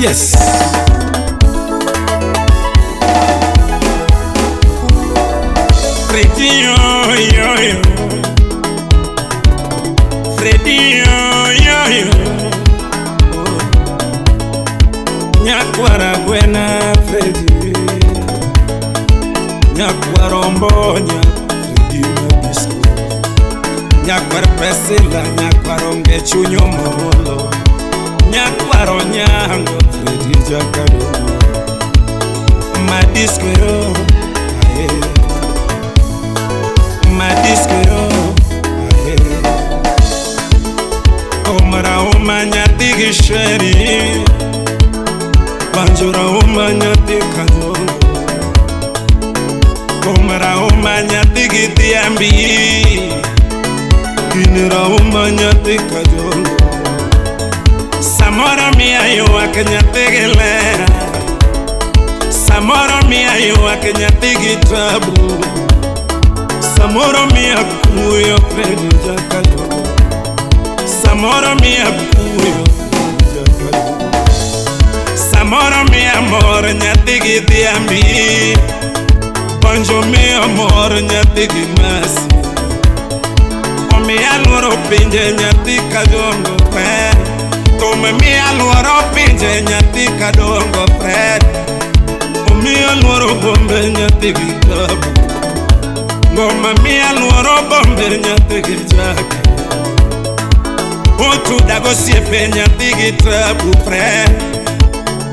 Yes. Freddy, Freddy, nyakwara gwena Freddy, nyakwara mbonya Freddy Mabisco, nyakwara pesila, nyakwara ngechunyo molo, nyakwara nyango Freddy Jakado, Madisco yo, Madisco yo, Omara umanya digi sheri, Banjura umanya dikado, Omara umanya digi diambi, Ginera umanya dikado, Samora mia yo akanya digele, Samora mia yo akanya digi tabu, Samora mia kuyo Freddy Jakado, Samora mia kuyo Jakado, Samora mia amor nyatigi diambi, Banjo mia amor nyatigi masi, Omi alwaro pinje nyati kadongo Fred, Tome mi alwaro pinje nyati kadongo Fred, Omi alwaro bombe nyatigi tabu, Ngoma mi alwaro bombe nyatigi Jakado, Otu dago siepe nyatigi tabu Fred,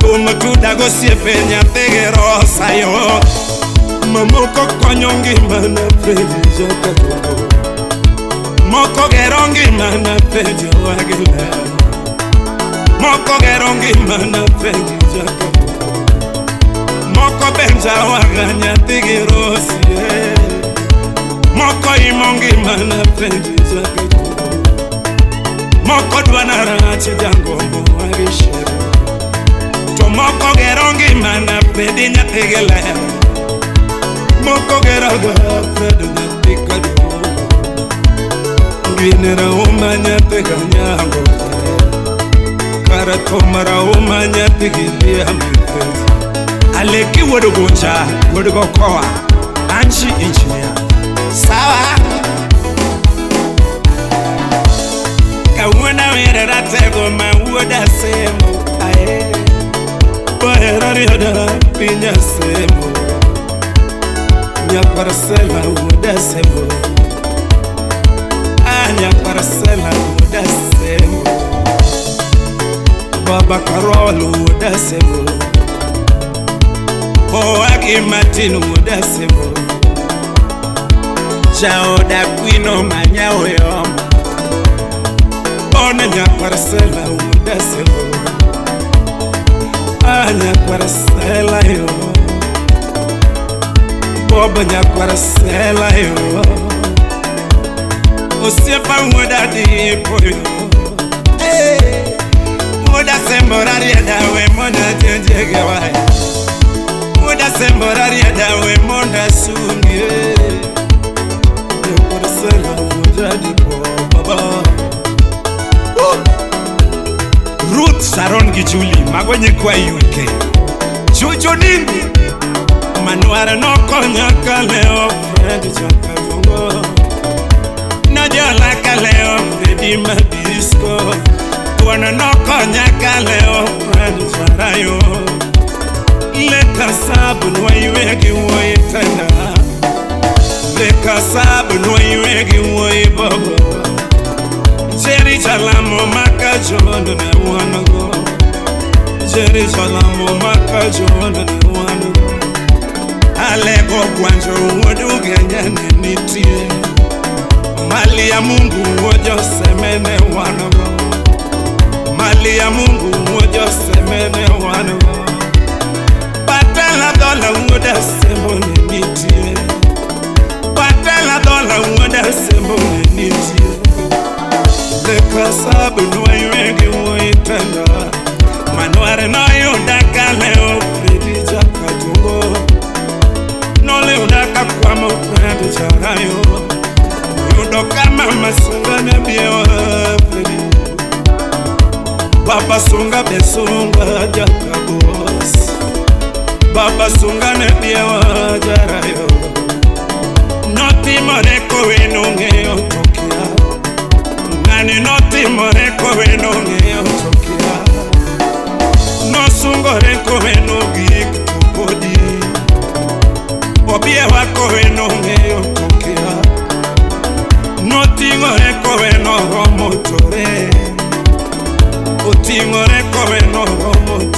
Otu dago siepe nyatigi rosa yo, Mamoko konyongi mana Freddy Jakado, Moko gerongi mana Freddy Wagila, Moko gerongi mana Freddy Jakado, Moko benja waganya tigi rosie, Moko imongi mana Freddy Jakado, Moko dwanara chijango mwagishere, To moko gerongi mana Freddy nyatigele, Moko geraga Freddy nyatigado, Ginera umanya teganyango, Karatomara umanya tegidiambi Freddy, Aleki wodogoncha, wodogokoa, Anchi engineer, Sawa. Kawuna wera tego mawuda semo, Ae, Bohera rioda pinya semo, Nyaparcela wuda semo, Nyaparcela wuda semo, Baba Karol wuda semo, Oaki Martin wuda semo, Chao da Quino manyao yomo, Ona Nyaparcela wuda semo, Nyaparcela yo, Boba Nyaparcela yo, Osiepa wuda dipo yo, Muda semboraria dawe monda tenjege waya, Muda semboraria dawe monda sungi, Nyaparcela wuda dipo baba. Ruth Sharon Gijuli magwenye kwa UK, Chucho nini Manuara no konya kaleo Freddy Jakado, Najola kaleo Freddy Mabisco, Wana no konya kaleo Freddy Jarayo, Leka sabu nwaiwegi woyi tenda, Leka sabu nwaiwegi woyi baba, Jerry Jalamo maka jondo ne wanago, Jerry Jalamo maka jondo ne wanago, Alego kwanjo wodu genyane nitie, Mali ya Mungu wojo semene wanago, Mali ya Mungu wojo semene wanago, Patela dola woda semone nitie, Patela dola woda semone nitie, Leka sabu nwaiwegi woyi tenda, Manuare no yunda kaleo Freddy Jakado, Nole unaka kwa mo Freddy Jarayo, Yundo kama masunga ne biyo Freddy, Papa sunga besunga Jakado. Baba sungane biewa jarayo Noti moreko weno ngeo tokia Nani noti moreko weno ngeo tokia No sungoreko weno gik tupodi Obiewa ko weno ngeo tokia Noti moreko weno romo tore Otingoreko weno romo tore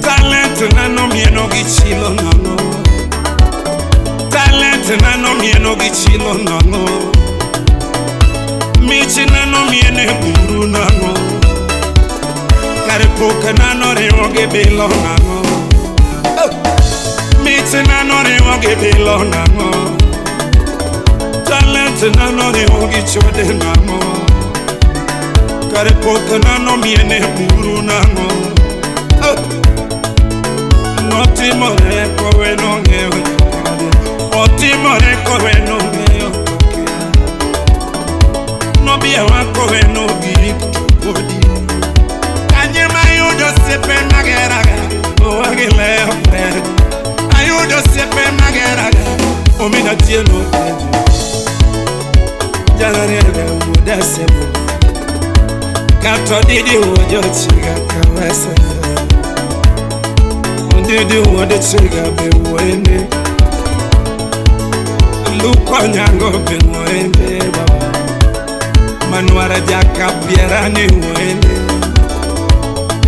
Talent nano mieno gichilo nano Talent nano mieno gichilo nano Michi nano miene guru nano Karipuka nano riwo gibilo nano Michi nano riwo gibilo nano Talent nano riwo gichode nano Karipuka nano miene guru nano Noti moreko weno ngeo Oti moreko weno ngeo No bia wako weno gik tupodi Kanye mayudo sepe mageraga Oagile fred Ayudo sepe mageraga Omina tieno teji Janariega muda sebo Kato didi uojo chiga kawasa Didi wode chiga be wende Luko nyango be wende baba Manuara jaka piera ni wende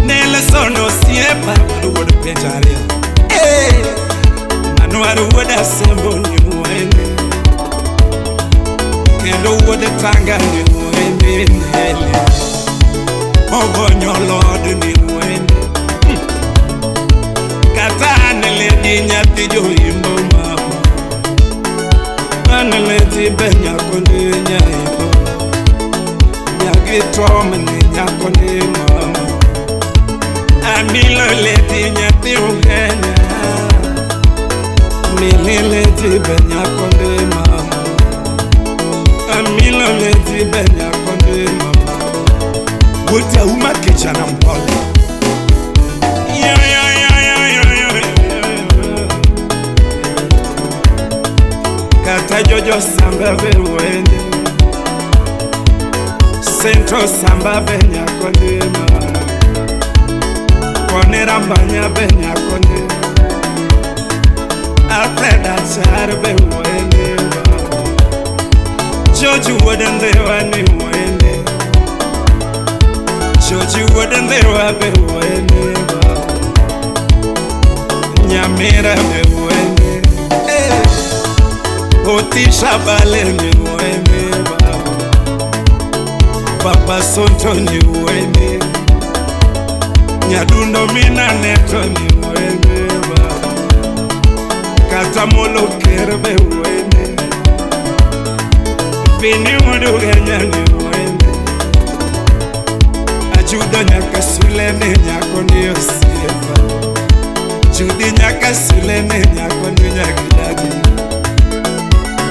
Nele sono siepa Manu wode pecharia Manuara wode sembo ni wende Kendo wode tanga ni wende Nele Ogonyo lord ni wende Anele di nyati jo imbo mama Anele di benya konde nyaimbo Nyagi tomene nyakonde mama Amilo le di nyati ugenya Milile di benya konde mama Amilo le di benya konde mama Wote uma kechana mpole Kata jojo samba ve wende Centro samba benya kondema Kone rambanya benya konde Alfred achar ve wende Joju woden dewa ni wende Joju woden dewa ve wende Nyamira ve wende Oti shabale ni wende Baba sonto ni wende Nyadundo mina neto ni wende Kata molo kerbe wende Vini mudu genya ni wende Ajudo nyaka sulene nyako ni osiefa Judi nyaka sulene nyako ni nyakidaji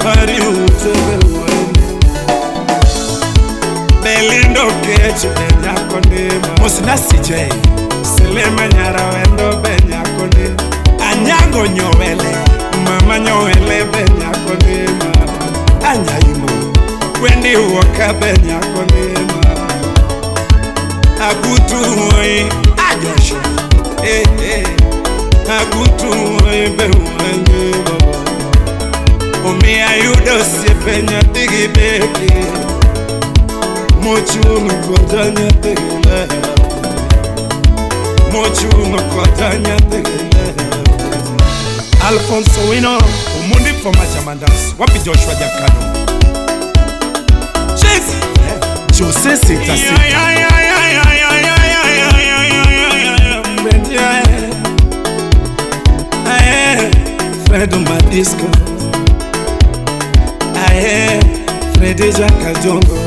Bari utebe wende Belindo kechu benya kondema Musina CJ Selema nyara wendo benya kondema Anyango nyowele Mama nyowele benya kondema Anyaimo Wendi uoka benya kondema Agutu uoi Ajosho Agutu uoi bewende baba Omi ayudo sepenya tigi beki Mochungu kodanya tegele Mochungu kodanya tegele Alfonso Wino Umundi for Majamandas Wapi Joshua Jakano Jesse Jose Sita Sita Fredo Madisco Frede Jaka Jongo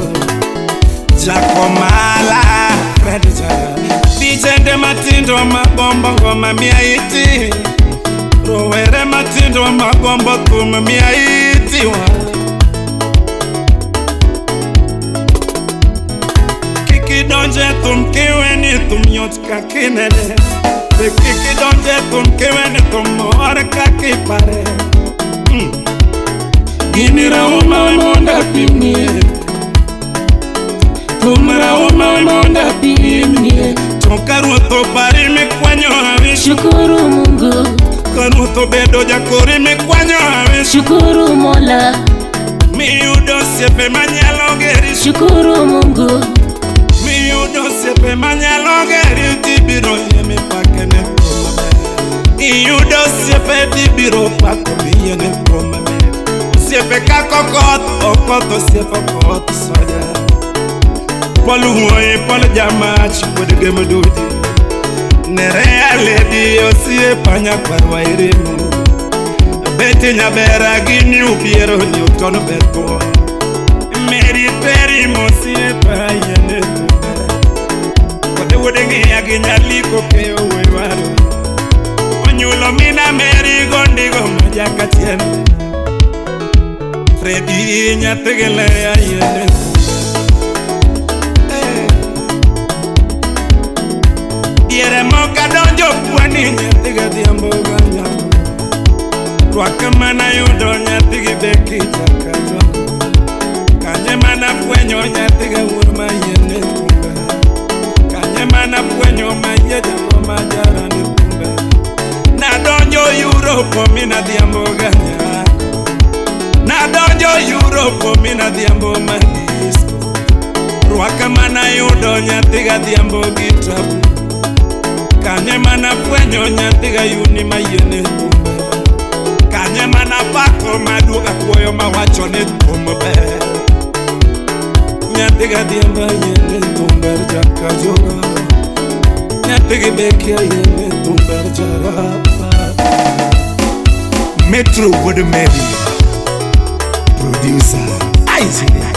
Jakomala Frede Jaka Dijende matindo mabombo ngoma miaiti Rowere matindo mabombo kuma miaiti Kiki donje tum kiweni tum nyot kakinede Be kiki donje tum kewene tumor kaki pare. Ginira uma monda pimnie. Tumra uma monda pimnie. Tonkaru to pari me kwanyo awe. Shukuru Mungu. Kanu to bedo jakori me kwanyo awe. Shukuru Mola. Miudo sepe manyalo geri. Shukuru Mungu. Miudo sepe manyalo geri. Tibiro yeme pakene promame. Miudo sepe tibiro pakome yeme promame. Sepe kakokot okoto sepe kot soja. Polu huoye polu jamach kode gemo dodi. Nerea ledi osie panya kwarwa iremu. Beti nyabera gini ubiero ni utono beto. Meri peri mosie payene tumbe. Kode wodenge ya ginyaliko keo wewaro. Onyulo mina meri gondigo majaka tiene. Fredi nyategele ya yene tumbe. Yere moka donjo puani nyatiga diambo ganyango. Wakamana yudo nyatigi beki chakazo. Kanye mana fuenyo nyatiga urma yene tumbe. Kanye mana fuenyo mayeja no majara ni tumbe. Na donjo Europe mina diambo ganyango. Na donjo Europe mina diambo madisco. Wakamana yudo nyatiga diambo gitabu. Kanye mana fuenyo nyatiga yuni mayene tumbe. Kanye mana pako maduga kuoyo mawacho ne tumbe. Nyatiga diamba yene tumbe jaka joga. Nyatiga beke yene tumbe jarapa. Metro Wood Mary Producer Isaac.